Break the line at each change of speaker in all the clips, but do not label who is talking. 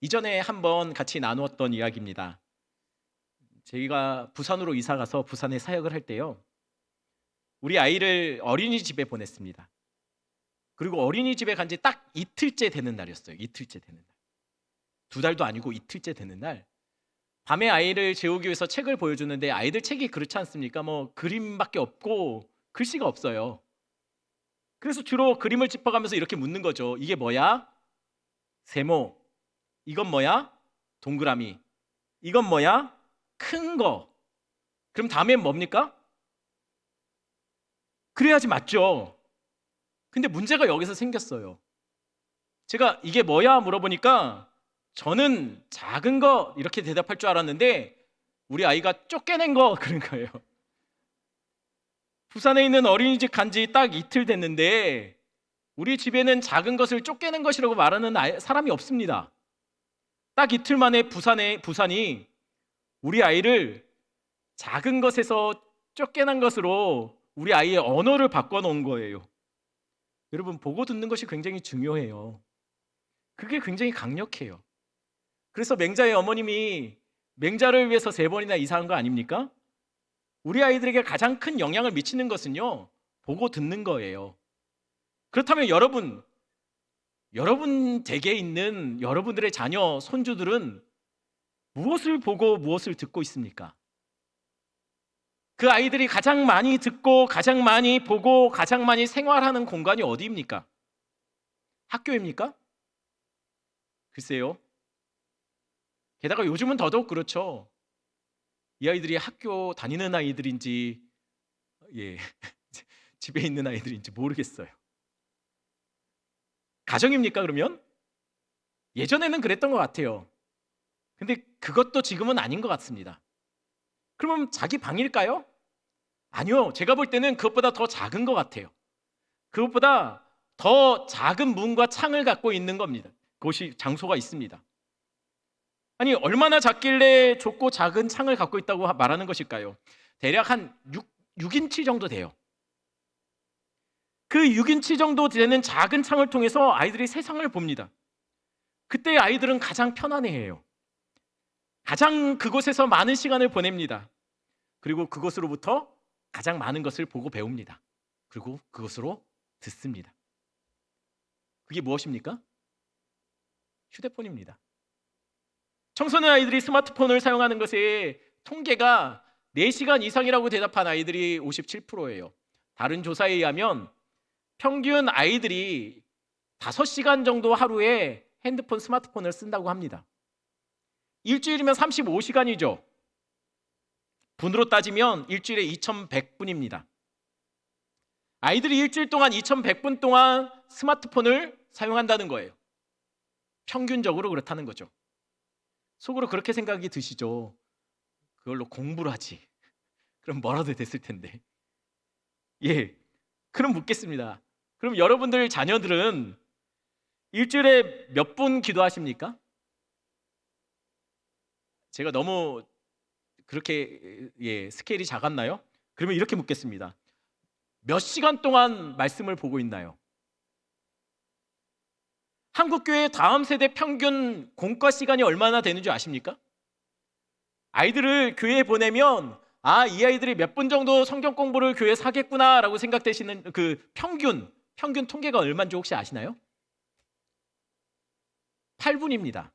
이전에 한번 같이 나누었던 이야기입니다. 저희가 부산으로 이사 가서 부산에 사역을 할 때요. 우리 아이를 어린이집에 보냈습니다. 그리고 어린이집에 간 지 딱 이틀째 되는 날이었어요. 이틀째 되는 날. 두 달도 아니고 이틀째 되는 날. 밤에 아이를 재우기 위해서 책을 보여주는데 아이들 책이 그렇지 않습니까? 뭐 그림밖에 없고 글씨가 없어요. 그래서 주로 그림을 짚어가면서 이렇게 묻는 거죠. 이게 뭐야? 세모. 이건 뭐야? 동그라미. 이건 뭐야? 큰 거. 그럼 다음엔 뭡니까? 그래야지 맞죠. 근데 문제가 여기서 생겼어요. 제가 이게 뭐야 물어보니까 저는 작은 거 이렇게 대답할 줄 알았는데 우리 아이가 쫓겨낸 거 그런 거예요. 부산에 있는 어린이집 간 지 딱 이틀 됐는데 우리 집에는 작은 것을 쫓겨낸 것이라고 말하는 사람이 없습니다. 딱 이틀 만에 부산이 우리 아이를 작은 것에서 쫓겨난 것으로 우리 아이의 언어를 바꿔놓은 거예요. 여러분, 보고 듣는 것이 굉장히 중요해요. 그게 굉장히 강력해요. 그래서 맹자의 어머님이 맹자를 위해서 3번이나 이사한 거 아닙니까? 우리 아이들에게 가장 큰 영향을 미치는 것은요, 보고 듣는 거예요. 그렇다면 여러분 댁에 있는 여러분들의 자녀, 손주들은 무엇을 보고 무엇을 듣고 있습니까? 그 아이들이 가장 많이 듣고 가장 많이 보고 가장 많이 생활하는 공간이 어디입니까? 학교입니까? 글쎄요. 게다가 요즘은 더더욱 그렇죠. 이 아이들이 학교 다니는 아이들인지 집에 있는 아이들인지 모르겠어요. 가정입니까 그러면? 예전에는 그랬던 것 같아요. 근데 그것도 지금은 아닌 것 같습니다. 그러면 자기 방일까요? 아니요. 제가 볼 때는 그것보다 더 작은 것 같아요. 그것보다 더 작은 문과 창을 갖고 있는 겁니다. 그것이 장소가 있습니다. 아니, 얼마나 작길래 좁고 작은 창을 갖고 있다고 말하는 것일까요? 대략 한 6인치 정도 돼요. 그 6인치 정도 되는 작은 창을 통해서 아이들이 세상을 봅니다. 그때 아이들은 가장 편안해해요. 가장 그곳에서 많은 시간을 보냅니다. 그리고 그것으로부터 가장 많은 것을 보고 배웁니다. 그리고 그것으로 듣습니다. 그게 무엇입니까? 휴대폰입니다. 청소년 아이들이 스마트폰을 사용하는 것의 통계가 4시간 이상이라고 대답한 아이들이 57%예요. 다른 조사에 의하면 평균 아이들이 5시간 정도 하루에 핸드폰, 스마트폰을 쓴다고 합니다. 일주일이면 35시간이죠. 분으로 따지면 일주일에 2100분입니다. 아이들이 일주일 동안 2100분 동안 스마트폰을 사용한다는 거예요. 평균적으로 그렇다는 거죠. 속으로 그렇게 생각이 드시죠. 그걸로 공부를 하지. 그럼 뭐라도 됐을 텐데. 그럼 묻겠습니다. 그럼 여러분들 자녀들은 일주일에 몇 분 기도하십니까? 제가 너무 그렇게 스케일이 작았나요? 그러면 이렇게 묻겠습니다. 몇 시간 동안 말씀을 보고 있나요? 한국교회 다음 세대 평균 공과 시간이 얼마나 되는 줄 아십니까? 아이들을 교회에 보내면 이 아이들이 몇 분 정도 성경 공부를 교회에서 하겠구나라고 생각되시는 그 평균 통계가 얼마인지 혹시 아시나요? 8분입니다.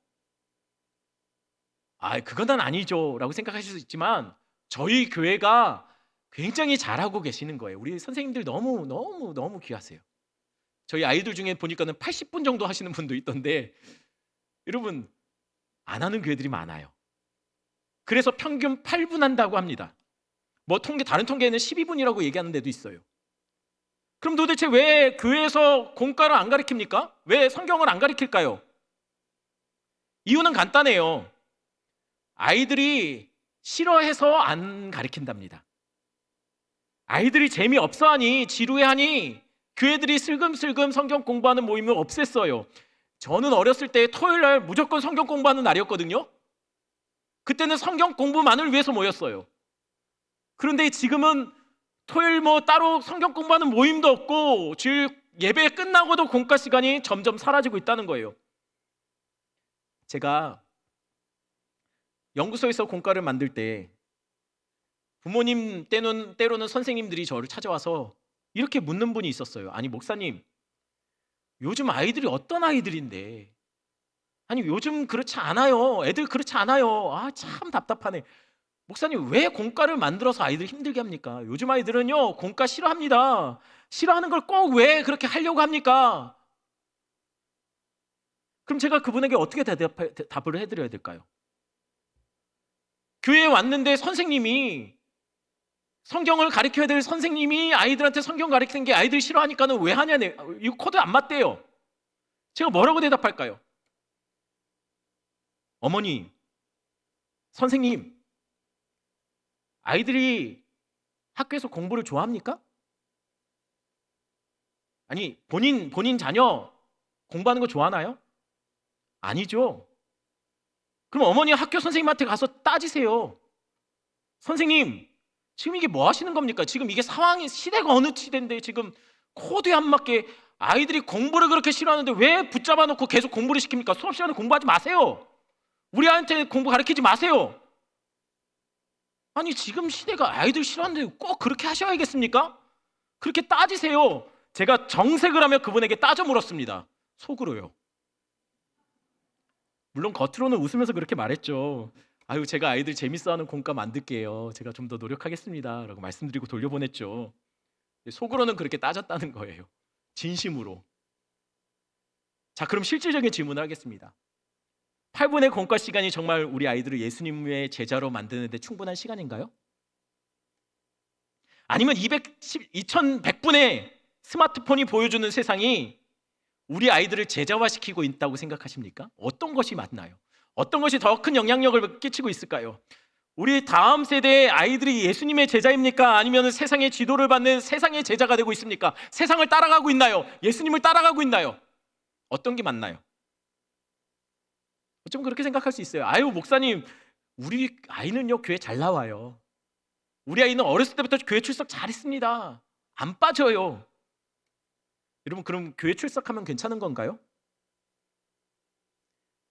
그건 아니죠 라고 생각하실 수 있지만 저희 교회가 굉장히 잘하고 계시는 거예요. 우리 선생님들 너무 귀하세요. 저희 아이들 중에 보니까는 80분 정도 하시는 분도 있던데 여러분, 안 하는 교회들이 많아요. 그래서 평균 8분 한다고 합니다. 다른 통계에는 12분이라고 얘기하는 데도 있어요. 그럼 도대체 왜 교회에서 공과를 안 가르칩니까? 왜 성경을 안 가르칠까요? 이유는 간단해요. 아이들이 싫어해서 안 가르친답니다. 아이들이 재미없어 하니, 지루해 하니 교회들이 슬금슬금 성경 공부하는 모임을 없앴어요. 저는 어렸을 때 토요일 날 무조건 성경 공부하는 날이었거든요. 그때는 성경 공부만을 위해서 모였어요. 그런데 지금은 토요일 따로 성경 공부하는 모임도 없고 주일 예배 끝나고도 공과 시간이 점점 사라지고 있다는 거예요. 제가 연구소에서 공과를 만들 때 부모님 때로는 선생님들이 저를 찾아와서 이렇게 묻는 분이 있었어요. 아니 목사님, 요즘 아이들이 어떤 아이들인데, 아니 요즘 그렇지 않아요. 애들 그렇지 않아요. 아 참 답답하네. 목사님 왜 공과를 만들어서 아이들 힘들게 합니까? 요즘 아이들은요 공과 싫어합니다. 싫어하는 걸 꼭 왜 그렇게 하려고 합니까? 그럼 제가 그분에게 어떻게 답을 해드려야 될까요? 교회에 왔는데 선생님이, 성경을 가르쳐야 될 선생님이 아이들한테 성경 가르치는 게 아이들이 싫어하니까는 왜 하냐네. 이거 코드 안 맞대요. 제가 뭐라고 대답할까요? 어머니, 선생님, 아이들이 학교에서 공부를 좋아합니까? 아니 본인 자녀 공부하는 거 좋아하나요? 아니죠. 그럼 어머니 학교 선생님한테 가서 따지세요. 선생님, 지금 이게 뭐 하시는 겁니까? 지금 이게 상황이, 시대가 어느 시대인데 지금 코드에 안 맞게 아이들이 공부를 그렇게 싫어하는데 왜 붙잡아 놓고 계속 공부를 시킵니까? 수업 시간에 공부하지 마세요. 우리 아이한테 공부 가르치지 마세요. 아니 지금 시대가 아이들 싫어하는데 꼭 그렇게 하셔야겠습니까? 그렇게 따지세요. 제가 정색을 하며 그분에게 따져 물었습니다. 속으로요. 물론 겉으로는 웃으면서 그렇게 말했죠. 아유, 제가 아이들 재밌어하는 공과 만들게요. 제가 좀 더 노력하겠습니다. 라고 말씀드리고 돌려보냈죠. 속으로는 그렇게 따졌다는 거예요. 진심으로. 자, 그럼 실질적인 질문을 하겠습니다. 8분의 공과 시간이 정말 우리 아이들을 예수님의 제자로 만드는 데 충분한 시간인가요? 아니면 2100분의 스마트폰이 보여주는 세상이 우리 아이들을 제자화시키고 있다고 생각하십니까? 어떤 것이 맞나요? 어떤 것이 더 큰 영향력을 끼치고 있을까요? 우리 다음 세대의 아이들이 예수님의 제자입니까? 아니면 세상의 지도를 받는 세상의 제자가 되고 있습니까? 세상을 따라가고 있나요? 예수님을 따라가고 있나요? 어떤 게 맞나요? 어쩌면 그렇게 생각할 수 있어요. 아유, 목사님, 우리 아이는요 교회 잘 나와요. 우리 아이는 어렸을 때부터 교회 출석 잘했습니다. 안 빠져요. 여러분, 그럼 교회 출석하면 괜찮은 건가요?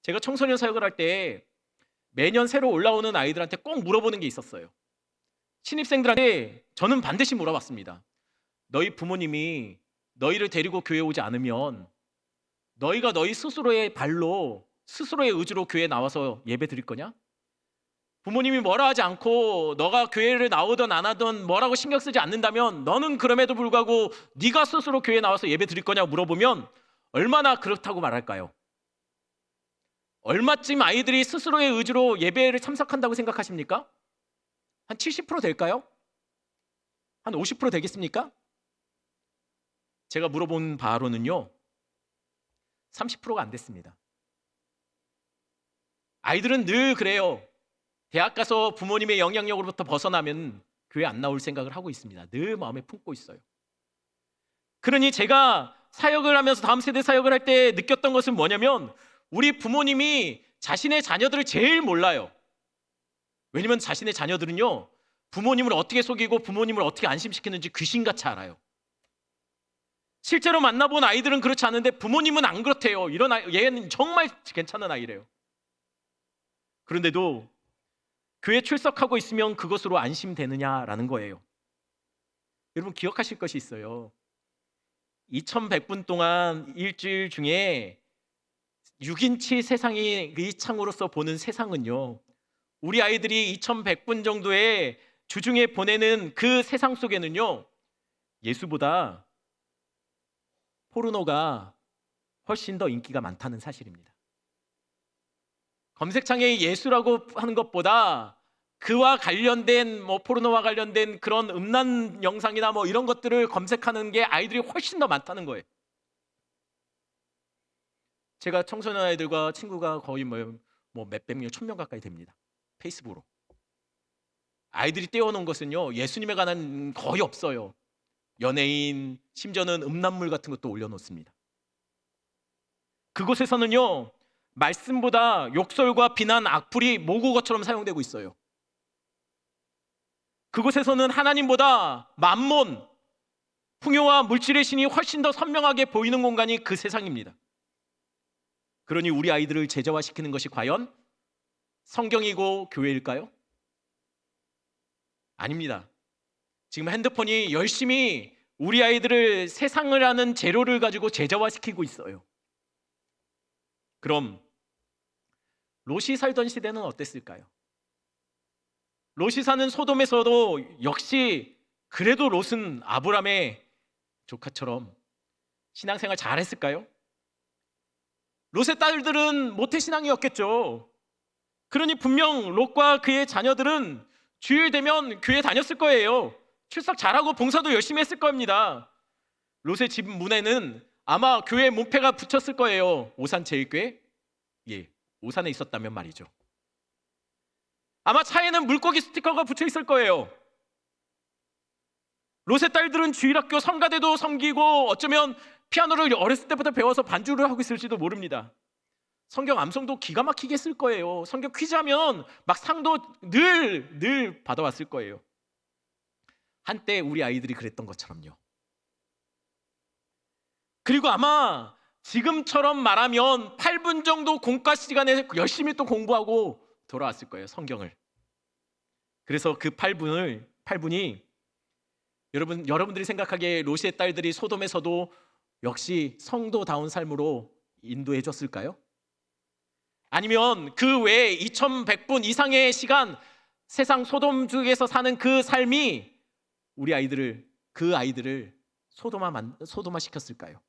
제가 청소년 사역을 할 때 매년 새로 올라오는 아이들한테 꼭 물어보는 게 있었어요. 신입생들한테 저는 반드시 물어봤습니다. 너희 부모님이 너희를 데리고 교회 오지 않으면 너희가 너희 스스로의 발로, 스스로의 의지로 교회에 나와서 예배 드릴 거냐? 부모님이 뭐라 하지 않고 너가 교회를 나오든 안 하든 뭐라고 신경 쓰지 않는다면 너는 그럼에도 불구하고 네가 스스로 교회에 나와서 예배 드릴 거냐고 물어보면 얼마나 그렇다고 말할까요? 얼마쯤 아이들이 스스로의 의지로 예배를 참석한다고 생각하십니까? 한 70% 될까요? 한 50% 되겠습니까? 제가 물어본 바로는요 30%가 안 됐습니다. 아이들은 늘 그래요. 대학 가서 부모님의 영향력으로부터 벗어나면 교회 안 나올 생각을 하고 있습니다. 늘 마음에 품고 있어요. 그러니 제가 사역을 하면서 다음 세대 사역을 할 때 느꼈던 것은 뭐냐면 우리 부모님이 자신의 자녀들을 제일 몰라요. 왜냐면 자신의 자녀들은요 부모님을 어떻게 속이고 부모님을 어떻게 안심시키는지 귀신같이 알아요. 실제로 만나본 아이들은 그렇지 않은데 부모님은 안 그렇대요. 이런 아이, 얘는 정말 괜찮은 아이래요. 그런데도 교회 출석하고 있으면 그것으로 안심되느냐라는 거예요. 여러분 기억하실 것이 있어요. 2100분 동안 일주일 중에 6인치 세상이 이 창으로서 보는 세상은요 우리 아이들이 2100분 정도의 주중에 보내는 그 세상 속에는요 예수보다 포르노가 훨씬 더 인기가 많다는 사실입니다. 검색창에 예수라고 하는 것보다 그와 관련된 포르노와 관련된 그런 음란 영상이나 이런 것들을 검색하는 게 아이들이 훨씬 더 많다는 거예요. 제가 청소년 아이들과 친구가 거의 몇백 명, 1000명 가까이 됩니다. 페이스북으로. 아이들이 떼어놓은 것은요 예수님에 관한 거의 없어요. 연예인, 심지어는 음란물 같은 것도 올려놓습니다. 그곳에서는요 말씀보다 욕설과 비난, 악플이 모국어처럼 사용되고 있어요. 그곳에서는 하나님보다 만몬, 풍요와 물질의 신이 훨씬 더 선명하게 보이는 공간이 그 세상입니다. 그러니 우리 아이들을 제자화시키는 것이 과연 성경이고 교회일까요? 아닙니다. 지금 핸드폰이 열심히 우리 아이들을 세상을 아는 재료를 가지고 제자화시키고 있어요. 그럼 롯이 살던 시대는 어땠을까요? 롯이 사는 소돔에서도 역시 그래도 롯은 아브람의 조카처럼 신앙생활 잘했을까요? 롯의 딸들은 모태신앙이었겠죠. 그러니 분명 롯과 그의 자녀들은 주일 되면 교회 다녔을 거예요. 출석 잘하고 봉사도 열심히 했을 겁니다. 롯의 집 문에는 아마 교회 문패가 붙였을 거예요. 오산 제일교회? 예, 오산에 있었다면 말이죠. 아마 차에는 물고기 스티커가 붙여 있을 거예요. 롯의 딸들은 주일학교 성가대도 섬기고 어쩌면 피아노를 어렸을 때부터 배워서 반주를 하고 있을지도 모릅니다. 성경 암송도 기가 막히게 쓸 거예요. 성경 퀴즈 하면 막 상도 늘 받아왔을 거예요. 한때 우리 아이들이 그랬던 것처럼요. 그리고 아마 지금처럼 말하면 8분 정도 공과 시간에 열심히 또 공부하고 돌아왔을 거예요, 성경을. 그래서 그 8분이 여러분들이 생각하기에 롯의 딸들이 소돔에서도 역시 성도다운 삶으로 인도해 줬을까요? 아니면 그 외에 2100분 이상의 시간 세상 소돔 중에서 사는 그 삶이 우리 그 아이들을 소돔화 시켰을까요?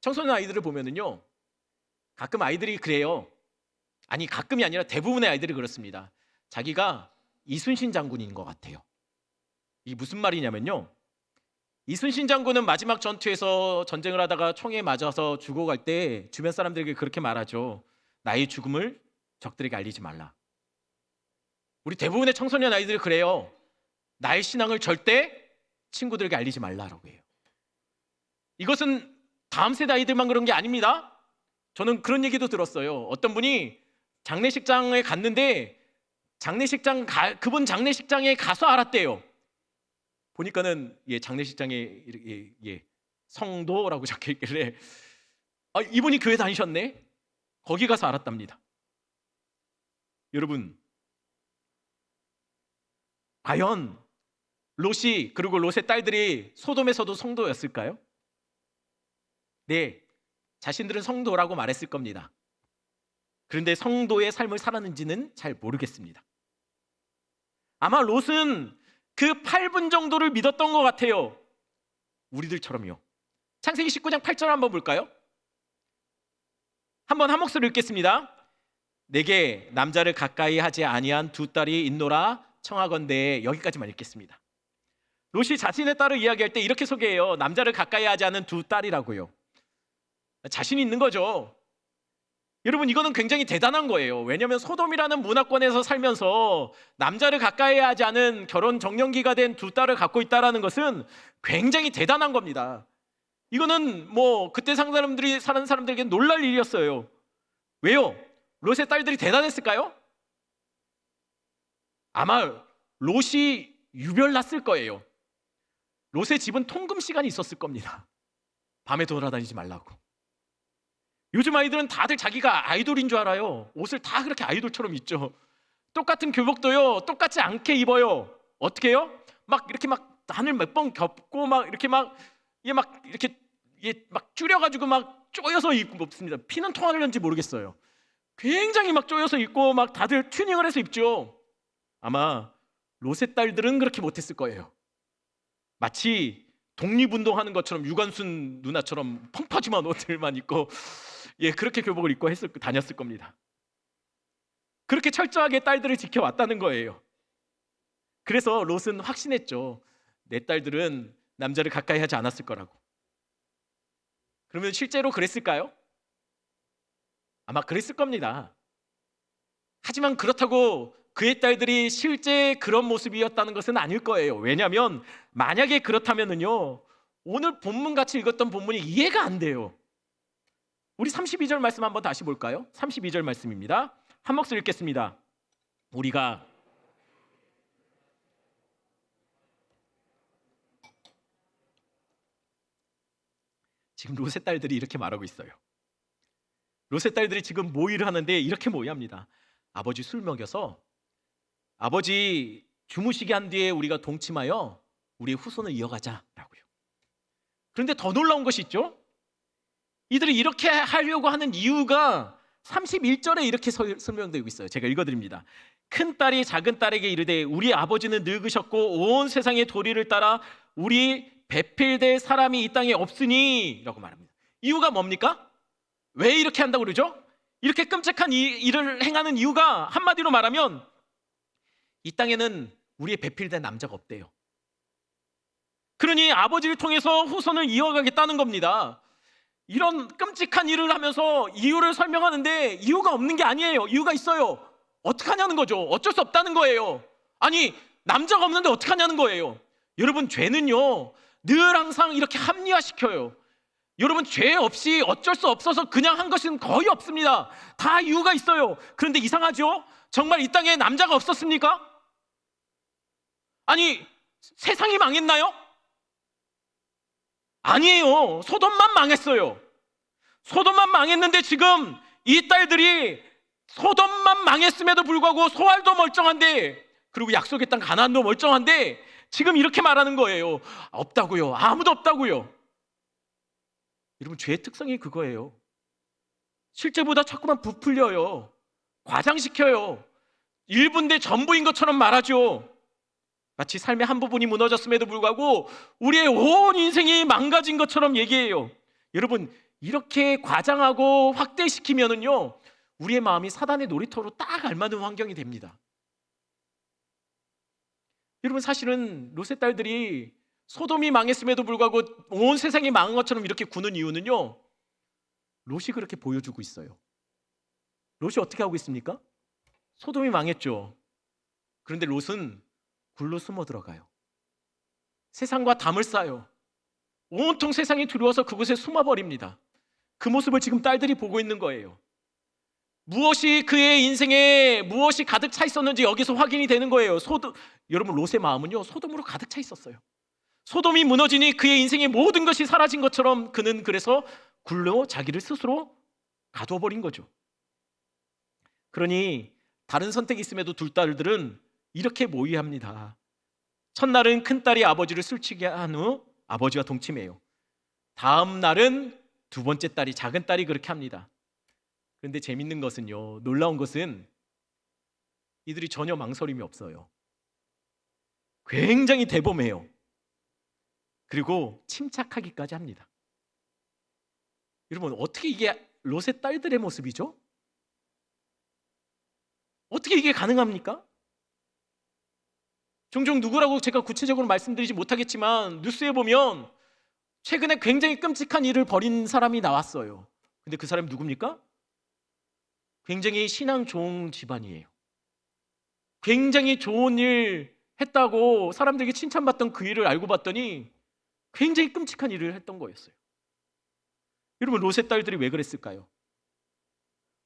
청소년 아이들을 보면은요, 가끔 아이들이 그래요. 아니, 가끔이 아니라 대부분의 아이들이 그렇습니다. 자기가 이순신 장군인 것 같아요. 이게 무슨 말이냐면요, 이순신 장군은 마지막 전투에서 전쟁을 하다가 총에 맞아서 죽어갈 때 주변 사람들에게 그렇게 말하죠. 나의 죽음을 적들에게 알리지 말라. 우리 대부분의 청소년 아이들이 그래요. 나의 신앙을 절대 친구들에게 알리지 말라라고 해요. 이것은 다음 세대 아이들만 그런 게 아닙니다. 저는 그런 얘기도 들었어요. 어떤 분이 장례식장에 갔는데 그분 장례식장에 가서 알았대요. 보니까는 장례식장에 성도라고 적혀 있길래 이분이 교회 다니셨네. 거기 가서 알았답니다. 여러분, 과연 롯이 그리고 롯의 딸들이 소돔에서도 성도였을까요? 네, 자신들은 성도라고 말했을 겁니다. 그런데 성도의 삶을 살았는지는 잘 모르겠습니다. 아마 롯은 그 8분 정도를 믿었던 것 같아요. 우리들처럼요. 창세기 19장 8절 한번 볼까요? 한번 한 목소리 읽겠습니다. 내게 남자를 가까이 하지 아니한 두 딸이 있노라 청하건대. 여기까지만 읽겠습니다. 롯이 자신의 딸을 이야기할 때 이렇게 소개해요. 남자를 가까이 하지 않은 두 딸이라고요. 자신이 있는 거죠. 여러분, 이거는 굉장히 대단한 거예요. 왜냐하면 소돔이라는 문화권에서 살면서 남자를 가까이 하지 않은 결혼 정년기가 된 두 딸을 갖고 있다는 것은 굉장히 대단한 겁니다. 이거는 그때 사는 사람들에게 놀랄 일이었어요. 왜요? 롯의 딸들이 대단했을까요? 아마 롯이 유별났을 거예요. 롯의 집은 통금 시간이 있었을 겁니다. 밤에 돌아다니지 말라고. 요즘 아이들은 다들 자기가 아이돌인 줄 알아요. 옷을 다 그렇게 아이돌처럼 입죠. 똑같은 교복도요, 똑같지 않게 입어요. 어떻게 해요? 막 이렇게 막 하늘 몇 번 겹고 막 이렇게 막 줄여가지고 막 쪼여서 입고 입습니다. 피는 통하는지 모르겠어요. 굉장히 막 쪼여서 입고 막 다들 튜닝을 해서 입죠. 아마 롯의 딸들은 그렇게 못했을 거예요. 마치 독립운동하는 것처럼 유관순 누나처럼 펑퍼짐한 옷들만 입고 그렇게 교복을 입고 다녔을 겁니다. 그렇게 철저하게 딸들을 지켜왔다는 거예요. 그래서 롯은 확신했죠. 내 딸들은 남자를 가까이 하지 않았을 거라고. 그러면 실제로 그랬을까요? 아마 그랬을 겁니다. 하지만 그렇다고 그의 딸들이 실제 그런 모습이었다는 것은 아닐 거예요. 왜냐하면 만약에 그렇다면은요, 오늘 본문 같이 읽었던 본문이 이해가 안 돼요. 우리 32절 말씀 한번 다시 볼까요? 32절 말씀입니다. 한 목소리 읽겠습니다. 우리가 지금 롯의 딸들이 이렇게 말하고 있어요. 롯의 딸들이 지금 모의를 하는데 이렇게 모의합니다. 아버지 술 먹여서 아버지 주무시게 한 뒤에 우리가 동침하여 우리의 후손을 이어가자라고요. 그런데 더 놀라운 것이 있죠. 이들이 이렇게 하려고 하는 이유가 31절에 이렇게 설명되고 있어요. 제가 읽어드립니다. 큰 딸이 작은 딸에게 이르되 우리 아버지는 늙으셨고 온 세상의 도리를 따라 우리 배필될 사람이 이 땅에 없으니 라고 말합니다. 이유가 뭡니까? 왜 이렇게 한다고 그러죠? 이렇게 끔찍한 일을 행하는 이유가 한마디로 말하면 이 땅에는 우리의 배필된 남자가 없대요. 그러니 아버지를 통해서 후손을 이어가겠다는 겁니다. 이런 끔찍한 일을 하면서 이유를 설명하는데 이유가 없는 게 아니에요. 이유가 있어요. 어떡하냐는 거죠. 어쩔 수 없다는 거예요. 아니, 남자가 없는데 어떡하냐는 거예요. 여러분, 죄는요 늘 항상 이렇게 합리화시켜요. 여러분, 죄 없이 어쩔 수 없어서 그냥 한 것은 거의 없습니다. 다 이유가 있어요. 그런데 이상하죠? 정말 이 땅에 남자가 없었습니까? 아니, 세상이 망했나요? 아니에요. 소돔만 망했어요. 소돔만 망했는데 지금 이 딸들이 소돔만 망했음에도 불구하고 소알도 멀쩡한데, 그리고 약속의 땅 가나안도 멀쩡한데 지금 이렇게 말하는 거예요. 없다고요. 아무도 없다고요. 여러분, 죄의 특성이 그거예요. 실제보다 자꾸만 부풀려요. 과장시켜요. 일부인데 전부인 것처럼 말하죠. 마치 삶의 한 부분이 무너졌음에도 불구하고 우리의 온 인생이 망가진 것처럼 얘기해요. 여러분, 이렇게 과장하고 확대시키면은요 우리의 마음이 사단의 놀이터로 딱 알맞은 환경이 됩니다. 여러분, 사실은 롯의 딸들이 소돔이 망했음에도 불구하고 온 세상이 망한 것처럼 이렇게 구는 이유는요 롯이 그렇게 보여주고 있어요. 롯이 어떻게 하고 있습니까? 소돔이 망했죠. 그런데 롯은 굴로 숨어 들어가요. 세상과 담을 쌓아요. 온통 세상이 두려워서 그곳에 숨어버립니다. 그 모습을 지금 딸들이 보고 있는 거예요. 무엇이 그의 인생에 무엇이 가득 차 있었는지 여기서 확인이 되는 거예요. 여러분, 롯의 마음은요 소돔으로 가득 차 있었어요. 소돔이 무너지니 그의 인생의 모든 것이 사라진 것처럼 그는 그래서 굴로 자기를 스스로 가둬버린 거죠. 그러니 다른 선택이 있음에도 둘 딸들은 이렇게 모의합니다. 첫날은 큰딸이 아버지를 술취게 한 후 아버지와 동침해요. 다음 날은 두 번째 딸이, 작은 딸이 그렇게 합니다. 그런데 재밌는 것은요, 놀라운 것은 이들이 전혀 망설임이 없어요. 굉장히 대범해요. 그리고 침착하기까지 합니다. 여러분, 어떻게 이게 롯의 딸들의 모습이죠? 어떻게 이게 가능합니까? 종종 누구라고 제가 구체적으로 말씀드리지 못하겠지만 뉴스에 보면 최근에 굉장히 끔찍한 일을 벌인 사람이 나왔어요. 근데 그 사람이 누굽니까? 굉장히 신앙 좋은 집안이에요. 굉장히 좋은 일 했다고 사람들에게 칭찬받던 그 일을 알고 봤더니 굉장히 끔찍한 일을 했던 거였어요. 여러분, 롯의 딸들이 왜 그랬을까요?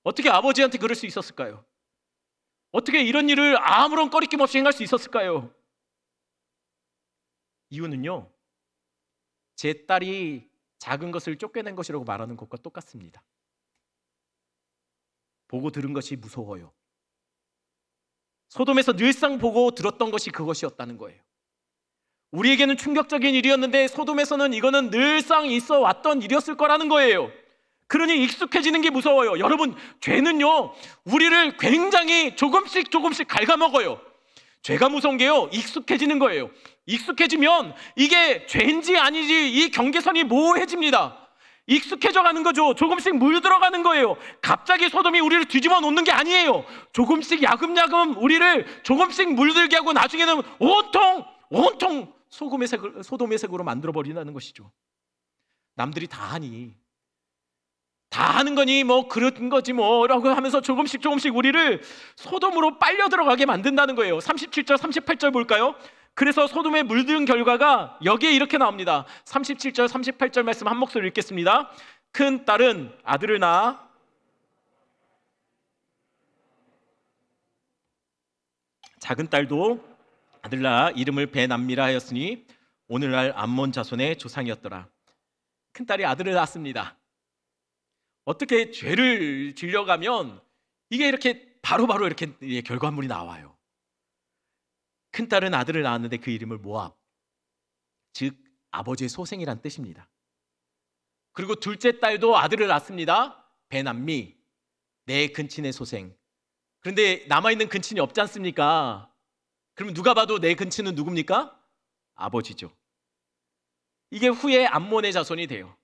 어떻게 아버지한테 그럴 수 있었을까요? 어떻게 이런 일을 아무런 꺼리낌 없이 행할 수 있었을까요? 이유는요, 제 딸이 작은 것을 쫓겨낸 것이라고 말하는 것과 똑같습니다. 보고 들은 것이 무서워요. 소돔에서 늘상 보고 들었던 것이 그것이었다는 거예요. 우리에게는 충격적인 일이었는데 소돔에서는 이거는 늘상 있어 왔던 일이었을 거라는 거예요. 그러니 익숙해지는 게 무서워요. 여러분, 죄는요 우리를 굉장히 조금씩 갉아먹어요. 죄가 무서운 게요 익숙해지는 거예요. 익숙해지면 이게 죄인지 아니지 이 경계선이 모호해집니다. 익숙해져 가는 거죠. 조금씩 물들어가는 거예요. 갑자기 소돔이 우리를 뒤집어 놓는 게 아니에요. 조금씩 야금야금 우리를 조금씩 물들게 하고 나중에는 온통 소돔의 색으로 만들어버린다는 것이죠. 남들이 다 하는 거니 뭐 그런 거지 뭐라고 하면서 조금씩 우리를 소돔으로 빨려 들어가게 만든다는 거예요. 37절 38절 볼까요? 그래서 소돔에 물든 결과가 여기에 이렇게 나옵니다. 37절 38절 말씀 한 목소리 읽겠습니다. 큰 딸은 아들을 낳아 작은 딸도 아들 낳아 이름을 베남미라 하였으니 오늘날 암몬 자손의 조상이었더라. 큰딸이 아들을 낳았습니다. 어떻게 죄를 질려가면 이게 이렇게 바로바로 이렇게 결과물이 나와요. 큰딸은 아들을 낳았는데 그 이름을 모압, 즉 아버지의 소생이란 뜻입니다. 그리고 둘째 딸도 아들을 낳습니다. 베남미, 내 근친의 소생. 그런데 남아있는 근친이 없지 않습니까? 그러면 누가 봐도 내 근친은 누굽니까? 아버지죠. 이게 후에 암몬의 자손이 돼요.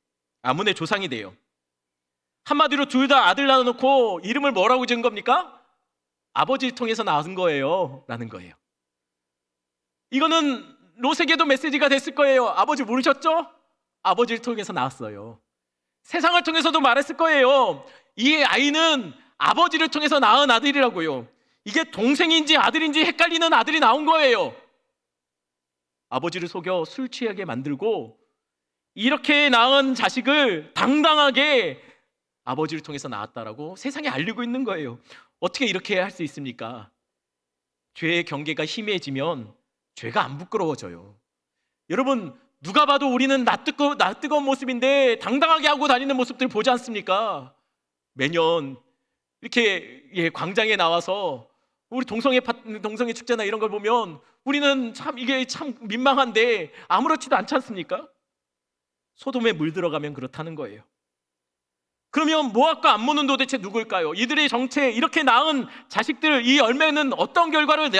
암몬의 조상이 돼요. 한마디로 둘 다 아들 낳아놓고 이름을 뭐라고 지은 겁니까? 아버지를 통해서 낳은 거예요 라는 거예요. 이거는 롯에게도 메시지가 됐을 거예요. 아버지 모르셨죠? 아버지를 통해서 낳았어요. 세상을 통해서도 말했을 거예요. 이 아이는 아버지를 통해서 낳은 아들이라고요. 이게 동생인지 아들인지 헷갈리는 아들이 나온 거예요. 아버지를 속여 술 취하게 만들고 이렇게 낳은 자식을 당당하게 아버지를 통해서 낳았다라고 세상에 알리고 있는 거예요. 어떻게 이렇게 할 수 있습니까? 죄의 경계가 희미해지면 죄가 안 부끄러워져요. 여러분, 누가 봐도 우리는 낯뜨거운 모습인데 당당하게 하고 다니는 모습들 보지 않습니까? 매년 이렇게 광장에 나와서 우리 동성애 축제나 이런 걸 보면 우리는 참 이게 참 민망한데 아무렇지도 않지 않습니까? 소돔에 물 들어가면 그렇다는 거예요. 그러면 모압과 암몬은 도대체 누굴까요? 이들의 정체, 이렇게 낳은 자식들, 이 열매는 어떤 결과를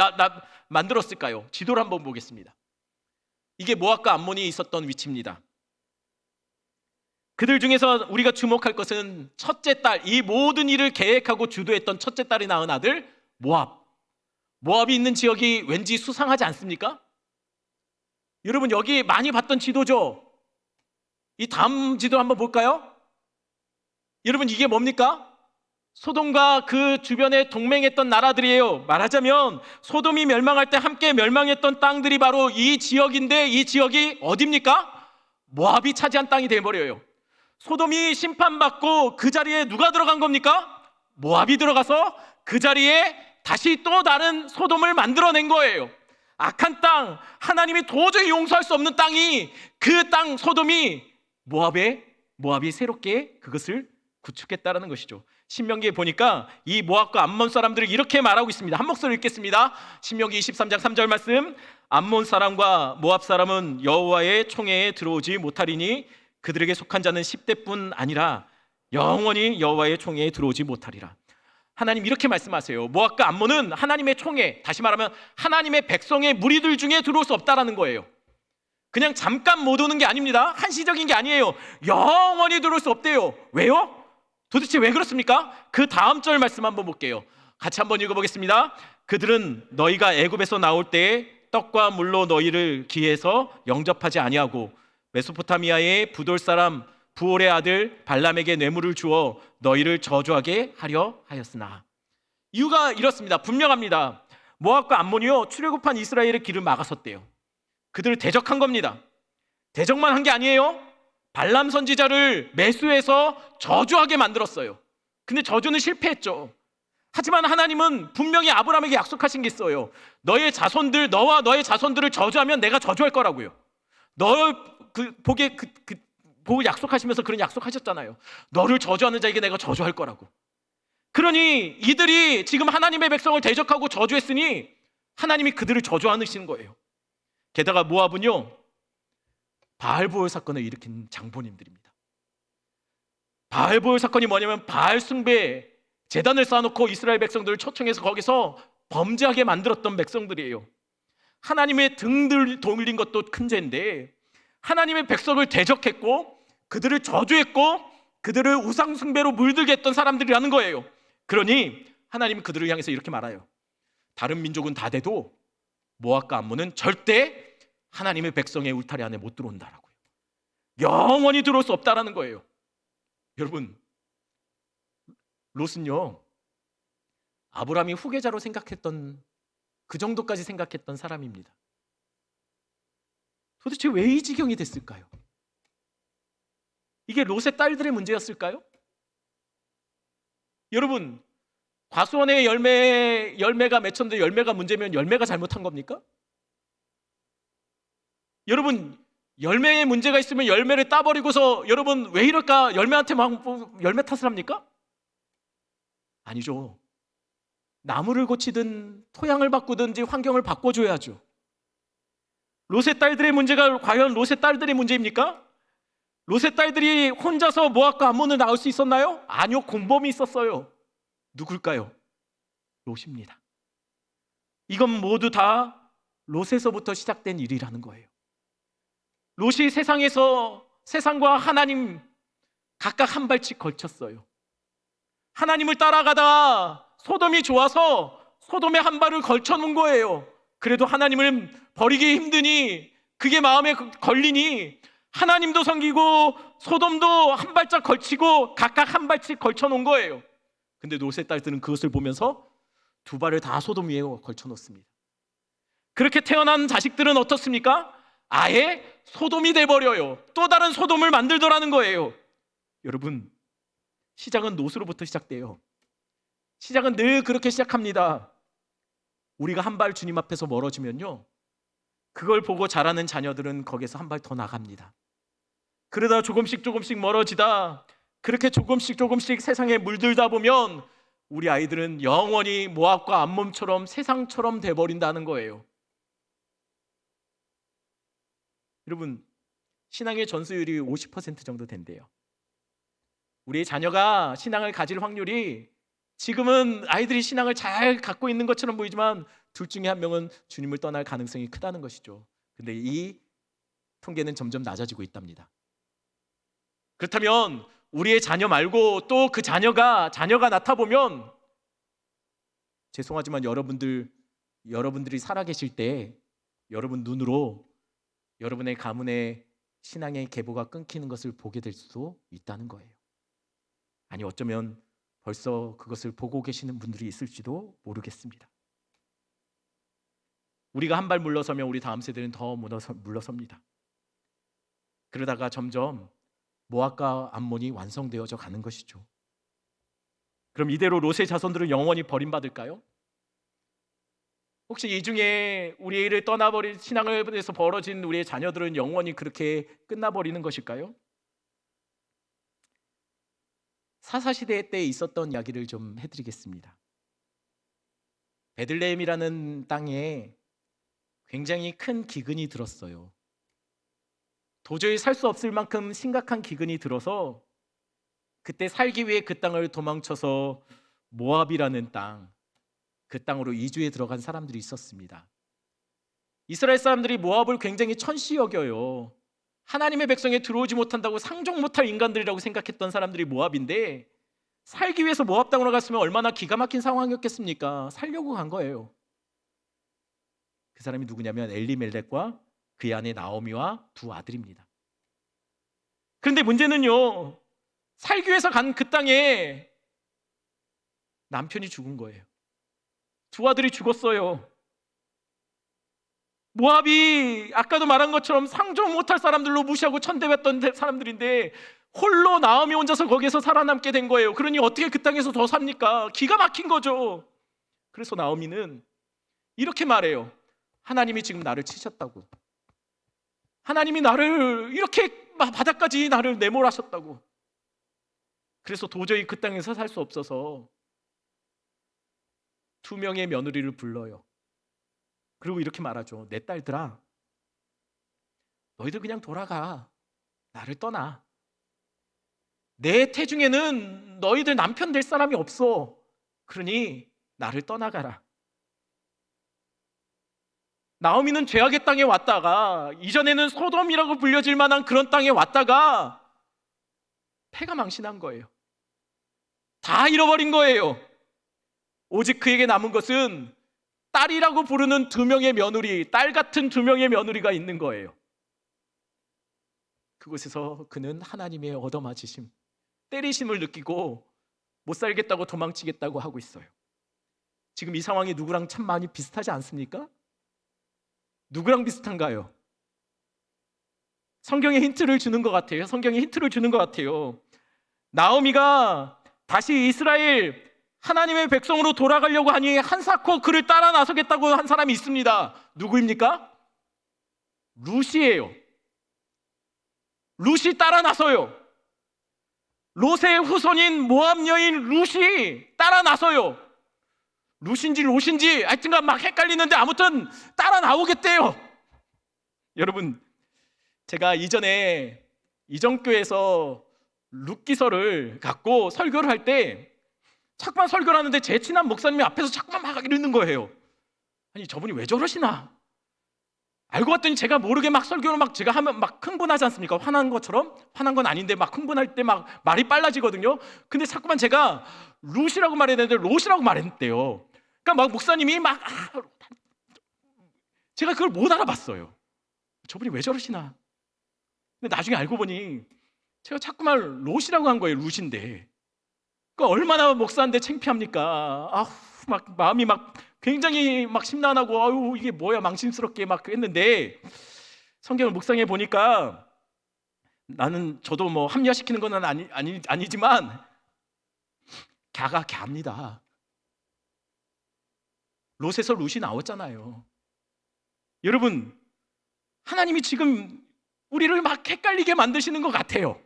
만들었을까요? 지도를 한번 보겠습니다. 이게 모압과 암몬이 있었던 위치입니다. 그들 중에서 우리가 주목할 것은 첫째 딸, 이 모든 일을 계획하고 주도했던 첫째 딸이 낳은 아들 모압. 모압이 있는 지역이 왠지 수상하지 않습니까? 여러분, 여기 많이 봤던 지도죠? 이 다음 지도 한번 볼까요? 여러분, 이게 뭡니까? 소돔과 그 주변에 동맹했던 나라들이에요. 말하자면 소돔이 멸망할 때 함께 멸망했던 땅들이 바로 이 지역인데, 이 지역이 어디입니까? 모압이 차지한 땅이 되어버려요. 소돔이 심판받고 그 자리에 누가 들어간 겁니까? 모압이 들어가서 그 자리에 다시 또 다른 소돔을 만들어낸 거예요. 악한 땅, 하나님이 도저히 용서할 수 없는 땅이, 그 땅 소돔이 모압이 새롭게 그것을 구축했다라는 것이죠. 신명기에 보니까 이 모압과 암몬 사람들을 이렇게 말하고 있습니다. 한 목소리 읽겠습니다. 신명기 23장 3절 말씀. 암몬 사람과 모압 사람은 여호와의 총회에 들어오지 못하리니 그들에게 속한 자는 10대뿐 아니라 영원히 여호와의 총회에 들어오지 못하리라. 하나님 이렇게 말씀하세요. 모압과 암몬은 하나님의 총회, 다시 말하면 하나님의 백성의 무리들 중에 들어올 수 없다라는 거예요. 그냥 잠깐 못 오는 게 아닙니다. 한시적인 게 아니에요. 영원히 들어올 수 없대요. 왜요? 도대체 왜 그렇습니까? 그 다음 절 말씀 한번 볼게요. 같이 한번 읽어보겠습니다. 그들은 너희가 애굽에서 나올 때에 떡과 물로 너희를 기해서 영접하지 아니하고 메소포타미아의 부돌 사람 부올의 아들 발람에게 뇌물을 주어 너희를 저주하게 하려 하였으나. 이유가 이렇습니다. 분명합니다. 모압과 암몬이요, 출애굽한 이스라엘의 길을 막았었대요. 그들을 대적한 겁니다. 대적만 한 게 아니에요. 발람 선지자를 매수해서 저주하게 만들었어요. 근데 저주는 실패했죠. 하지만 하나님은 분명히 아브라함에게 약속하신 게 있어요. 너와 너의 자손들을 저주하면 내가 저주할 거라고요. 복을 약속하시면서 그런 약속하셨잖아요. 너를 저주하는 자에게 내가 저주할 거라고. 그러니 이들이 지금 하나님의 백성을 대적하고 저주했으니 하나님이 그들을 저주하시는 거예요. 게다가 모압은요, 바알보올 사건을 일으킨 장본인들입니다. 바알보올 사건이 뭐냐면 바알 숭배 제단을 쌓아놓고 이스라엘 백성들을 초청해서 거기서 범죄하게 만들었던 백성들이에요. 하나님의 등을 돌린 것도 큰 죄인데 하나님의 백성을 대적했고 그들을 저주했고 그들을 우상 숭배로 물들게 했던 사람들이라는 거예요. 그러니 하나님은 그들을 향해서 이렇게 말해요. 다른 민족은 다 돼도 모압과 암몬은 절대 하나님의 백성의 울타리 안에 못 들어온다라고요. 영원히 들어올 수 없다라는 거예요. 여러분, 롯은요, 아브라함이 후계자로 생각했던, 그 정도까지 생각했던 사람입니다. 도대체 왜 이 지경이 됐을까요? 이게 롯의 딸들의 문제였을까요? 여러분, 과수원의 열매가 맺혔는데 열매가 문제면 열매가 잘못한 겁니까? 여러분, 열매에 문제가 있으면 열매를 따버리고서 여러분 왜 이럴까? 열매한테 막 열매 탓을 합니까? 아니죠. 나무를 고치든 토양을 바꾸든지 환경을 바꿔줘야죠. 롯의 딸들의 문제가 과연 롯의 딸들의 문제입니까? 롯의 딸들이 혼자서 모압과 암몬을 나올 수 있었나요? 아니요, 공범이 있었어요. 누굴까요? 롯입니다. 이건 모두 다 롯에서부터 시작된 일이라는 거예요. 롯이 세상과 하나님 각각 한 발씩 걸쳤어요. 하나님을 따라가다가 소돔이 좋아서 소돔에 한 발을 걸쳐놓은 거예요. 그래도 하나님을 버리기 힘드니, 그게 마음에 걸리니 하나님도 섬기고 소돔도 한 발짝 걸치고 각각 한 발씩 걸쳐놓은 거예요. 근데 롯의 딸들은 그것을 보면서 두 발을 다 소돔 위에 걸쳐놓습니다. 그렇게 태어난 자식들은 어떻습니까? 아예 소돔이 돼버려요. 또 다른 소돔을 만들더라는 거예요. 여러분, 시작은 롯으로부터 시작돼요. 시작은 늘 그렇게 시작합니다. 우리가 한 발 주님 앞에서 멀어지면요, 그걸 보고 자라는 자녀들은 거기서 한 발 더 나갑니다. 그러다 조금씩 멀어지다, 그렇게 조금씩 세상에 물들다 보면 우리 아이들은 영원히 모압과 암몬처럼 세상처럼 돼버린다는 거예요. 여러분, 신앙의 전수율이 50% 정도 된대요. 우리의 자녀가 신앙을 가질 확률이, 지금은 아이들이 신앙을 잘 갖고 있는 것처럼 보이지만 둘 중에 한 명은 주님을 떠날 가능성이 크다는 것이죠. 근데 이 통계는 점점 낮아지고 있답니다. 그렇다면 우리의 자녀 말고 또 그 자녀가 나타보면, 죄송하지만 여러분들이 살아계실 때 여러분 눈으로 여러분의 가문의 신앙의 계보가 끊기는 것을 보게 될 수도 있다는 거예요. 아니, 어쩌면 벌써 그것을 보고 계시는 분들이 있을지도 모르겠습니다. 우리가 한 발 물러서면 우리 다음 세대는 더 물러섭니다. 그러다가 점점 모압과 암몬이 완성되어져 가는 것이죠. 그럼 이대로 롯의 자손들은 영원히 버림받을까요? 혹시 이 중에 우리를 떠나버린 신앙을 위해서 벌어진 우리의 자녀들은 영원히 그렇게 끝나버리는 것일까요? 사사시대 때 있었던 이야기를 좀 해드리겠습니다. 베들레헴이라는 땅에 굉장히 큰 기근이 들었어요. 도저히 살 수 없을 만큼 심각한 기근이 들어서 그때 살기 위해 그 땅을 도망쳐서 모압이라는 땅, 그 땅으로 이주해 들어간 사람들이 있었습니다. 이스라엘 사람들이 모압을 굉장히 천시 여겨요. 하나님의 백성에 들어오지 못한다고 상종 못할 인간들이라고 생각했던 사람들이 모압인데, 살기 위해서 모압 땅으로 갔으면 얼마나 기가 막힌 상황이었겠습니까? 살려고 간 거예요. 그 사람이 누구냐면 엘리멜렉과 그의 아내 나오미와 두 아들입니다. 그런데 문제는요, 살기 위해서 간 그 땅에 남편이 죽은 거예요. 두 아들이 죽었어요. 모압이 아까도 말한 것처럼 상종 못할 사람들로 무시하고 천대했던 사람들인데 홀로 나오미 혼자서 거기에서 살아남게 된 거예요. 그러니 어떻게 그 땅에서 더 삽니까? 기가 막힌 거죠. 그래서 나오미는 이렇게 말해요. 하나님이 지금 나를 치셨다고. 하나님이 나를 이렇게 바닥까지 나를 내몰아셨다고. 그래서 도저히 그 땅에서 살 수 없어서 두 명의 며느리를 불러요. 그리고 이렇게 말하죠. 내 딸들아, 너희들 그냥 돌아가. 나를 떠나. 내 태중에는 너희들 남편 될 사람이 없어. 그러니 나를 떠나가라. 나오미는 죄악의 땅에 왔다가, 이전에는 소돔이라고 불려질 만한 그런 땅에 왔다가 패가 망신한 거예요. 다 잃어버린 거예요. 오직 그에게 남은 것은 딸이라고 부르는 두 명의 며느리, 딸 같은 두 명의 며느리가 있는 거예요. 그곳에서 그는 하나님의 얻어맞으심, 때리심을 느끼고 못 살겠다고 도망치겠다고 하고 있어요. 지금 이 상황이 누구랑 참 많이 비슷하지 않습니까? 누구랑 비슷한가요? 성경에 힌트를 주는 것 같아요. 나오미가 다시 이스라엘 하나님의 백성으로 돌아가려고 하니 한사코 그를 따라 나서겠다고 한 사람이 있습니다. 누구입니까? 룻이에요. 룻이 따라 나서요. 롯의 후손인 모압 여인 룻이 따라 나서요. 룻인지 롯인지 하여튼간 막 헷갈리는데 아무튼 따라 나오겠대요. 여러분, 제가 이전에 이전교회에서 룻기서를 갖고 설교를 할 때 자꾸만 설교를 하는데 제 친한 목사님이 앞에서 자꾸만 막 이러는 거예요. 아니, 저분이 왜 저러시나? 알고 봤더니 제가 모르게 막 설교를 막 제가 하면 막 흥분하지 않습니까? 화난 것처럼? 화난 건 아닌데 막 흥분할 때 막 말이 빨라지거든요. 근데 자꾸만 제가 룻이라고 말해야 되는데 롯이라고 말했대요. 그러니까 막 목사님이 막 제가 그걸 못 알아봤어요. 저분이 왜 저러시나? 근데 나중에 알고 보니 제가 자꾸만 롯이라고 한 거예요. 룻인데. 그러니까 얼마나 목사인데 창피합니까? 아우, 막 마음이 막 굉장히 막 심란하고 아유 이게 뭐야 망신스럽게 막 했는데 성경을 묵상해 보니까 나는 저도 뭐 합리화시키는 건 아니지만 갸가 갸입니다. 롯에서 룻이 나왔잖아요. 여러분, 하나님이 지금 우리를 막 헷갈리게 만드시는 것 같아요.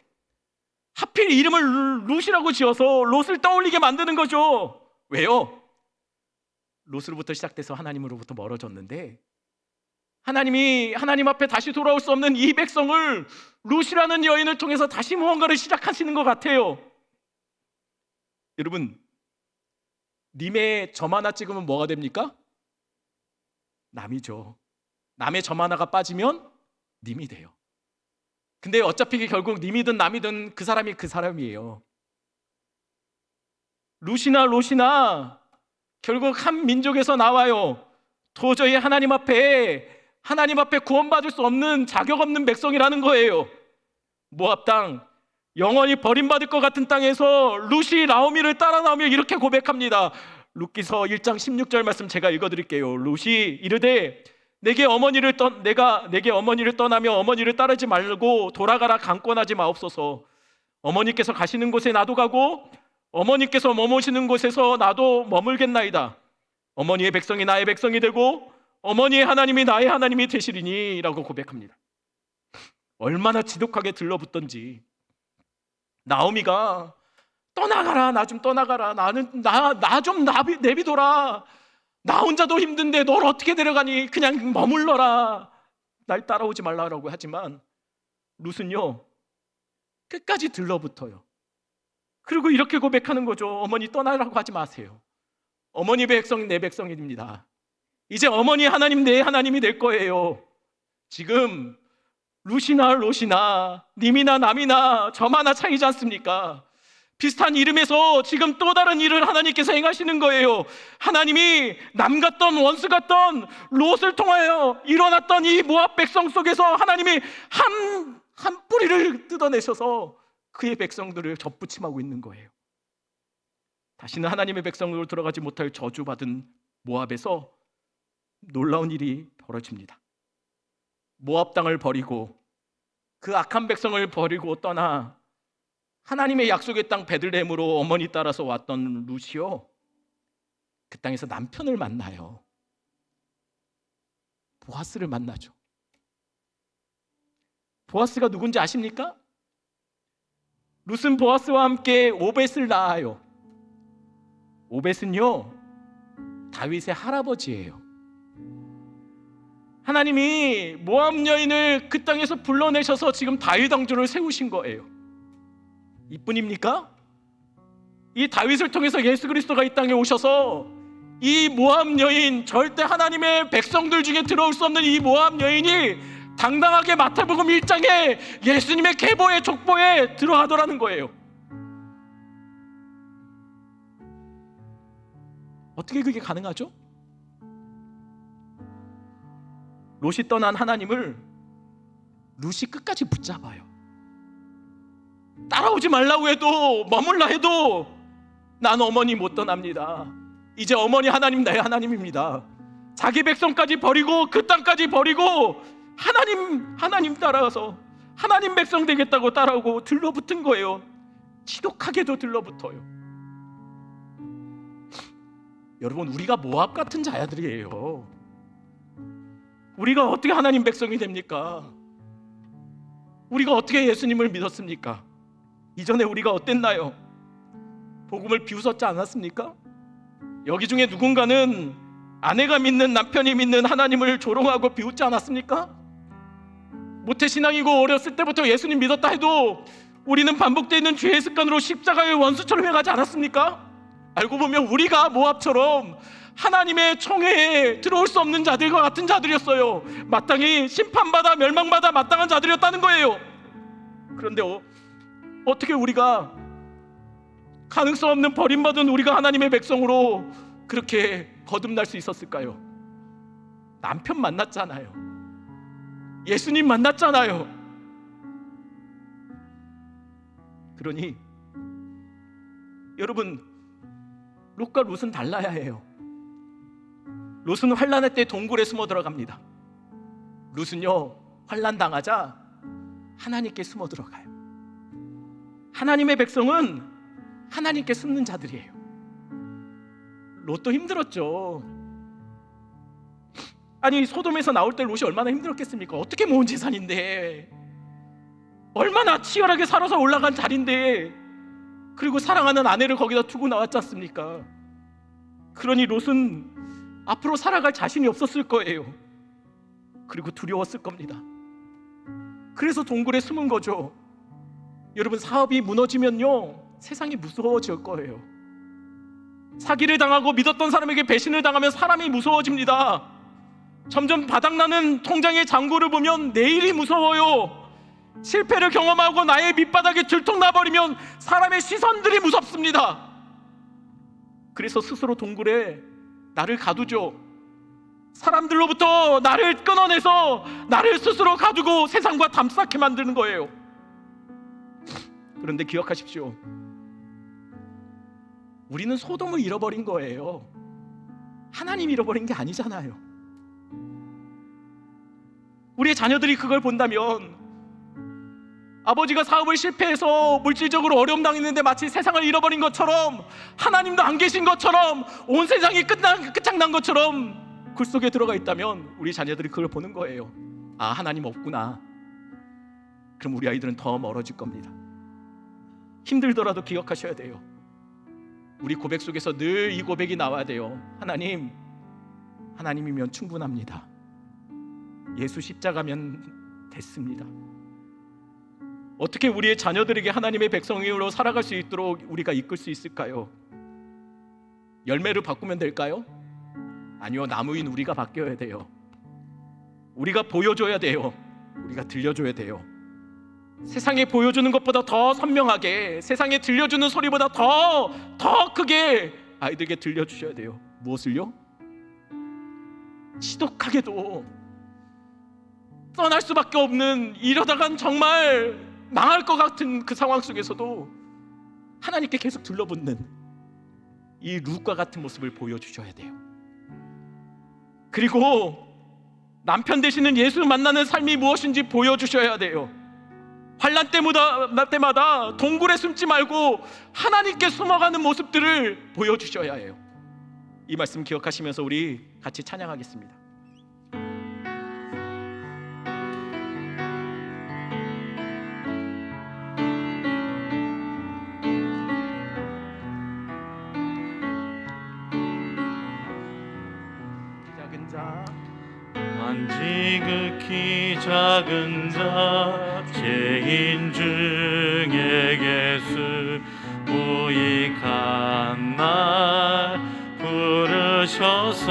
하필 이름을 룻이라고 지어서 롯을 떠올리게 만드는 거죠. 왜요? 롯으로부터 시작돼서 하나님으로부터 멀어졌는데 하나님이 하나님 앞에 다시 돌아올 수 없는 이 백성을 룻이라는 여인을 통해서 다시 무언가를 시작하시는 것 같아요. 여러분, 님의 점 하나 찍으면 뭐가 됩니까? 남이죠. 남의 점 하나가 빠지면 님이 돼요. 근데 어차피 결국 님이든 남이든 그 사람이 그 사람이에요. 룻이나 롯이나 결국 한 민족에서 나와요. 도저히 하나님 앞에 구원받을 수 없는 자격 없는 백성이라는 거예요. 모압 땅, 영원히 버림받을 것 같은 땅에서 룻이 나오미를 따라 나오며 이렇게 고백합니다. 룻기서 1장 16절 말씀 제가 읽어드릴게요. 룻이 이르되 내게 어머니를 떠나며 어머니를 따르지 말고 돌아가라 강권하지 마옵소서. 어머니께서 가시는 곳에 나도 가고 어머니께서 머무시는 곳에서 나도 머물겠나이다. 어머니의 백성이 나의 백성이 되고 어머니의 하나님이 나의 하나님이 되시리니 라고 고백합니다. 얼마나 지독하게 들러붙던지. 나오미가 떠나가라, 나 좀 떠나가라, 나 좀 내비둬라, 나 혼자도 힘든데 널 어떻게 데려가니, 그냥 머물러라, 날 따라오지 말라라고 하지만 룻은요 끝까지 들러붙어요. 그리고 이렇게 고백하는 거죠. 어머니 떠나라고 하지 마세요. 어머니 백성 내 백성입니다. 이제 어머니 하나님 내 하나님이 될 거예요. 지금 룻이나 롯이나 님이나 남이나 점 하나 차이지 않습니까? 비슷한 이름에서 지금 또 다른 일을 하나님께서 행하시는 거예요. 하나님이 남 같던 원수 같던 롯을 통하여 일어났던 이 모압 백성 속에서 하나님이 한 뿌리를 뜯어내셔서 그의 백성들을 접붙임하고 있는 거예요. 다시는 하나님의 백성으로 들어가지 못할 저주받은 모압에서 놀라운 일이 벌어집니다. 모압 땅을 버리고 그 악한 백성을 버리고 떠나 하나님의 약속의 땅 베들레헴으로 어머니 따라서 왔던 룻이요, 그 땅에서 남편을 만나요. 보아스를 만나죠. 보아스가 누군지 아십니까? 룻은 보아스와 함께 오벳을 낳아요. 오벳은요 다윗의 할아버지예요. 하나님이 모압 여인을 그 땅에서 불러내셔서 지금 다윗 왕조를 세우신 거예요. 이뿐입니까? 이 다윗을 통해서 예수 그리스도가 이 땅에 오셔서 이 모압 여인, 절대 하나님의 백성들 중에 들어올 수 없는 이 모압 여인이 당당하게 마태복음 1장에 예수님의 계보의 족보에 들어가더라는 거예요. 어떻게 그게 가능하죠? 롯이 떠난 하나님을 룻이 끝까지 붙잡아요. 따라오지 말라고 해도 머물라 해도 난 어머니 못 떠납니다. 이제 어머니 하나님 나의 하나님입니다. 자기 백성까지 버리고 그 땅까지 버리고 하나님 따라가서 하나님 백성 되겠다고 따라오고 들러붙은 거예요. 지독하게도 들러붙어요. 여러분, 우리가 모압 같은 자들이에요. 우리가 어떻게 하나님 백성이 됩니까? 우리가 어떻게 예수님을 믿었습니까? 이전에 우리가 어땠나요? 복음을 비웃었지 않았습니까? 여기 중에 누군가는 아내가 믿는, 남편이 믿는 하나님을 조롱하고 비웃지 않았습니까? 모태신앙이고 어렸을 때부터 예수님 믿었다 해도 우리는 반복되어 있는 죄의 습관으로 십자가의 원수처럼 행하지 않았습니까? 알고 보면 우리가 모압처럼 하나님의 총회에 들어올 수 없는 자들과 같은 자들이었어요. 마땅히 심판받아 멸망받아 마땅한 자들이었다는 거예요. 그런데 어떻게 우리가 가능성 없는 버림받은 우리가 하나님의 백성으로 그렇게 거듭날 수 있었을까요? 남편 만났잖아요. 예수님 만났잖아요. 그러니 여러분, 롯과 롯은 달라야 해요. 롯은 환난의 때 동굴에 숨어 들어갑니다. 롯은요, 환난 당하자 하나님께 숨어 들어가요. 하나님의 백성은 하나님께 숨는 자들이에요. 롯도 힘들었죠. 아니, 소돔에서 나올 때 롯이 얼마나 힘들었겠습니까? 어떻게 모은 재산인데, 얼마나 치열하게 살아서 올라간 자리인데, 그리고 사랑하는 아내를 거기다 두고 나왔지 않습니까? 그러니 롯은 앞으로 살아갈 자신이 없었을 거예요. 그리고 두려웠을 겁니다. 그래서 동굴에 숨은 거죠. 여러분, 사업이 무너지면요, 세상이 무서워질 거예요. 사기를 당하고 믿었던 사람에게 배신을 당하면 사람이 무서워집니다. 점점 바닥나는 통장의 잔고를 보면 내일이 무서워요. 실패를 경험하고 나의 밑바닥에 들통나버리면 사람의 시선들이 무섭습니다. 그래서 스스로 동굴에 나를 가두죠. 사람들로부터 나를 끊어내서 나를 스스로 가두고 세상과 담쌓게 만드는 거예요. 그런데 기억하십시오. 우리는 소돔을 잃어버린 거예요. 하나님 잃어버린 게 아니잖아요. 우리의 자녀들이 그걸 본다면, 아버지가 사업을 실패해서 물질적으로 어려움 당했는데 마치 세상을 잃어버린 것처럼, 하나님도 안 계신 것처럼, 온 세상이 끝장난 것처럼 굴 속에 들어가 있다면 우리 자녀들이 그걸 보는 거예요. 아, 하나님 없구나. 그럼 우리 아이들은 더 멀어질 겁니다. 힘들더라도 기억하셔야 돼요. 우리 고백 속에서 늘 이 고백이 나와야 돼요. 하나님이면 충분합니다. 예수 십자가면 됐습니다. 어떻게 우리의 자녀들에게 하나님의 백성으로 살아갈 수 있도록 우리가 이끌 수 있을까요? 열매를 바꾸면 될까요? 아니요, 나무인 우리가 바뀌어야 돼요. 우리가 보여줘야 돼요. 우리가 들려줘야 돼요. 세상에 보여주는 것보다 더 선명하게, 세상에 들려주는 소리보다 더 크게 아이들에게 들려주셔야 돼요. 무엇을요? 지독하게도 떠날 수밖에 없는, 이러다간 정말 망할 것 같은 그 상황 속에서도 하나님께 계속 둘러붙는 이 룻과 같은 모습을 보여주셔야 돼요. 그리고 남편 되시는 예수 만나는 삶이 무엇인지 보여주셔야 돼요. 환난 때마다 동굴에 숨지 말고 하나님께 숨어가는 모습들을 보여주셔야 해요. 이 말씀 기억하시면서 우리 같이 찬양하겠습니다.
지극히 작은 자 죄인 중에 예수 무익한 날 부르셔서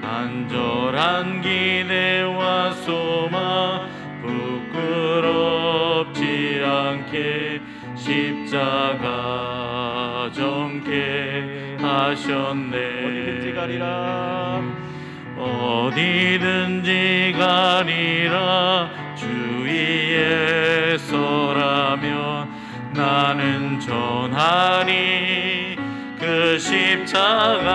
간절한 기대와 소망 부끄럽지 않게 십자가 정케 하셨네.
어디든지 가리라,
어디든지 가리라 주위에서라면 나는 전하리 그 십자가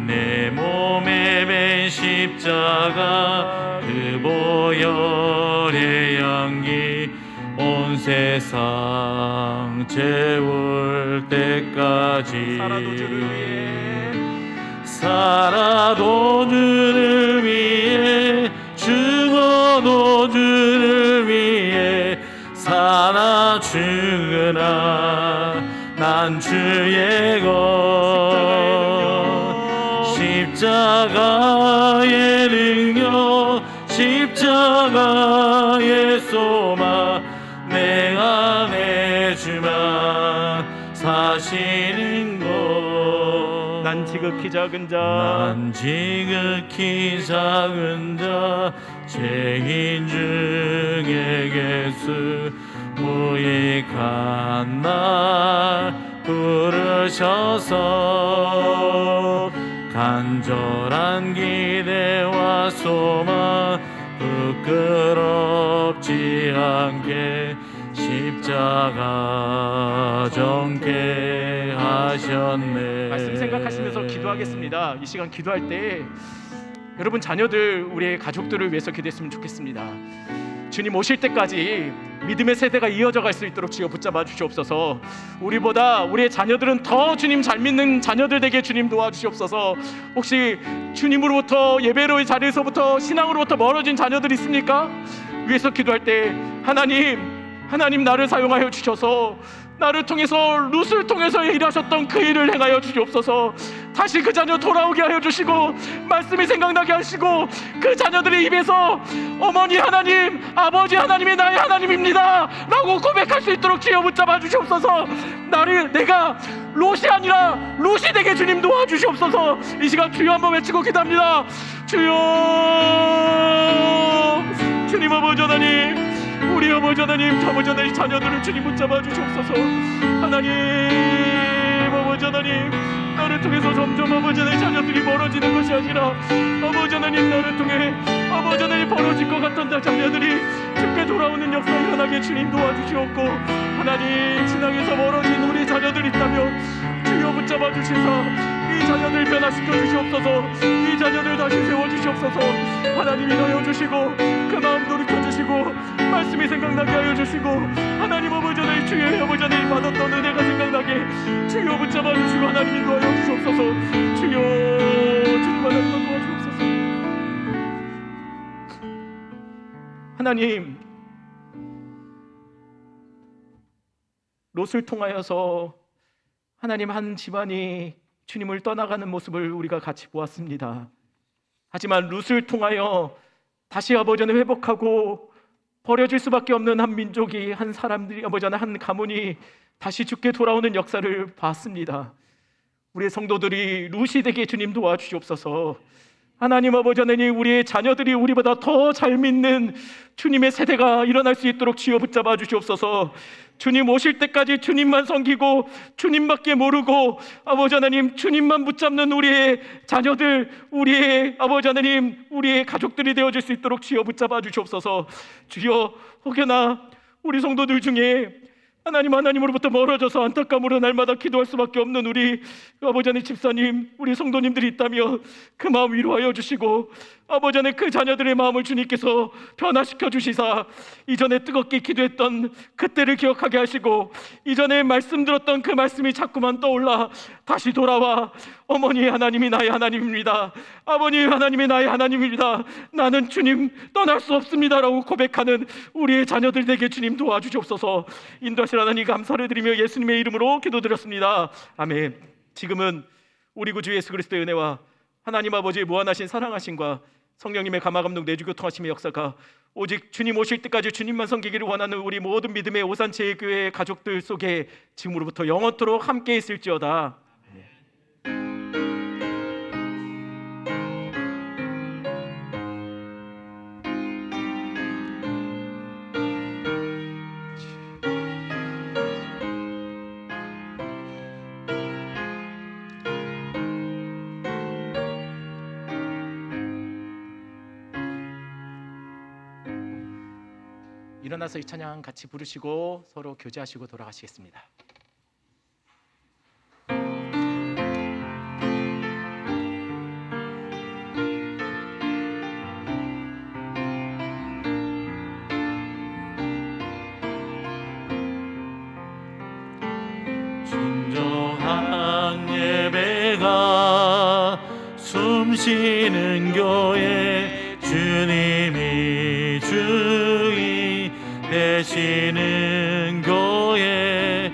내 몸에 밴 십자가 그 보혈의 향기 온 세상 채울 때까지
살아도 주를 위해,
살아도 주를 위해 주 나도 주를 위해 사나 죽으나 난 주의 것 십자가의 능력 십자가의 소망 내 안에 주만 사시는 것
난 지극히 작은 자
난 지극히 작은 자 죄인 중에 개수 무익한 날 부르셔서 간절한 기대와 소망 부끄럽지 않게 십자가 정케 하셨네.
말씀 생각하시면서 기도하겠습니다. 이 시간 기도할 때 여러분 자녀들 우리의 가족들을 위해서 기도했으면 좋겠습니다. 주님 오실 때까지 믿음의 세대가 이어져 갈 수 있도록 주여 붙잡아 주시옵소서. 우리보다 우리의 자녀들은 더 주님 잘 믿는 자녀들 되게 주님 도와주시옵소서. 혹시 주님으로부터 예배로의 자리에서부터 신앙으로부터 멀어진 자녀들 있습니까? 위에서 기도할 때 하나님 나를 사용하여 주셔서 나를 통해서 룻을 통해서 일하셨던 그 일을 행하여 주시옵소서. 다시 그 자녀 돌아오게 하여 주시고 말씀이 생각나게 하시고 그 자녀들의 입에서 어머니 하나님 아버지 하나님이 나의 하나님입니다 라고 고백할 수 있도록 주여 붙잡아 주시옵소서. 내가 롯이 아니라 룻이 되게 주님 도와주시옵소서. 이 시간 주여 한번 외치고 기도합니다. 주여 주님 아버지 하나님 우리 아버지 하나님 아버지 하나님 자녀들을 주님 붙잡아 주시옵소서. 하나님 아버지 하나님 나를 통해서 점점 아버지 하나님 자녀들이 멀어지는 것이 아니라 아버지 하나님 나를 통해 아버지 하나님 벌어질 것 같던 자녀들이 주께 돌아오는 역사 일어나게 주님 도와주시옵고 하나님 신앙에서 멀어진 우리 자녀들 있다면 주여 붙잡아 주시사 이 자녀들 변화시켜 주시옵소서. 이 자녀들 다시 세워주시옵소서. 하나님이 하여 주시고 그 마음 돌이켜 주시고 말씀이 생각나게 하여 주시고 하나님 아버지 하나님 주의 아버지 하나님 받았던 은혜가 생각나게 주여 붙잡아 주시고 하나님 인도하여 주시옵소서. 주여 주님 하나님 도와주옵소서. 하나님 롯을 통하여서 하나님 한 집안이 주님을 떠나가는 모습을 우리가 같이 보았습니다. 하지만 룻을 통하여 다시 아버지 하나님 회복하고 버려질 수밖에 없는 한 민족이 한 사람들이 아버지 하나님 한 가문이 다시 주께 돌아오는 역사를 봤습니다. 우리의 성도들이 룻이 되게 주님 도와주시옵소서. 하나님 아버지 하나님 우리의 자녀들이 우리보다 더 잘 믿는 주님의 세대가 일어날 수 있도록 주여 붙잡아 주시옵소서. 주님 오실 때까지 주님만 섬기고 주님밖에 모르고 아버지 하나님 주님만 붙잡는 우리의 자녀들 우리의 아버지 하나님 우리의 가족들이 되어질 수 있도록 주여 붙잡아 주시옵소서. 주여 혹여나 우리 성도들 중에 하나님으로부터 멀어져서 안타까움으로 날마다 기도할 수밖에 없는 우리 아버지 하나님 집사님 우리 성도님들이 있다면 그 마음 위로하여 주시고 아버지 하나님 그 자녀들의 마음을 주님께서 변화시켜 주시사 이전에 뜨겁게 기도했던 그때를 기억하게 하시고 이전에 말씀 들었던 그 말씀이 자꾸만 떠올라 다시 돌아와 어머니 하나님이 나의 하나님입니다. 아버니 하나님이 나의 하나님입니다. 나는 주님 떠날 수 없습니다라고 고백하는 우리의 자녀들 되게 주님 도와주시옵소서. 인도하시는 하나님 감사를 드리며 예수님의 이름으로 기도드렸습니다. 아멘. 지금은 우리 구주 예수 그리스도의 은혜와 하나님 아버지의 무한하신 사랑하심과 성령님의 감화감동 내주교통하심의 역사가 오직 주님 오실 때까지 주님만 섬기기를 원하는 우리 모든 믿음의 오산제일교회 가족들 속에 지금으로부터 영원토록 함께 있을지어다. 일어나서 이 찬양 같이 부르시고 서로 교제하시고 돌아가시겠습니다.
진정한 예배가 숨쉬는 교회 주님이 주 넘치는 교회,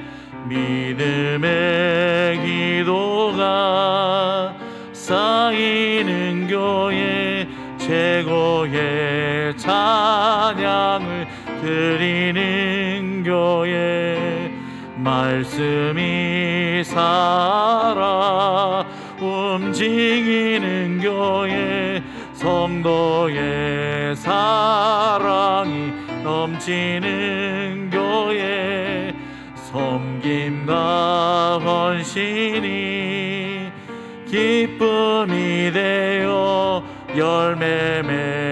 믿음의 기도가 쌓이는 교회, 최고의 찬양을 드리는 교회, 말씀이 살아 움직이는 교회, 성도의 사랑이 넘치는 교회, 섬김과 헌신이 기쁨이 되어 열매 맺는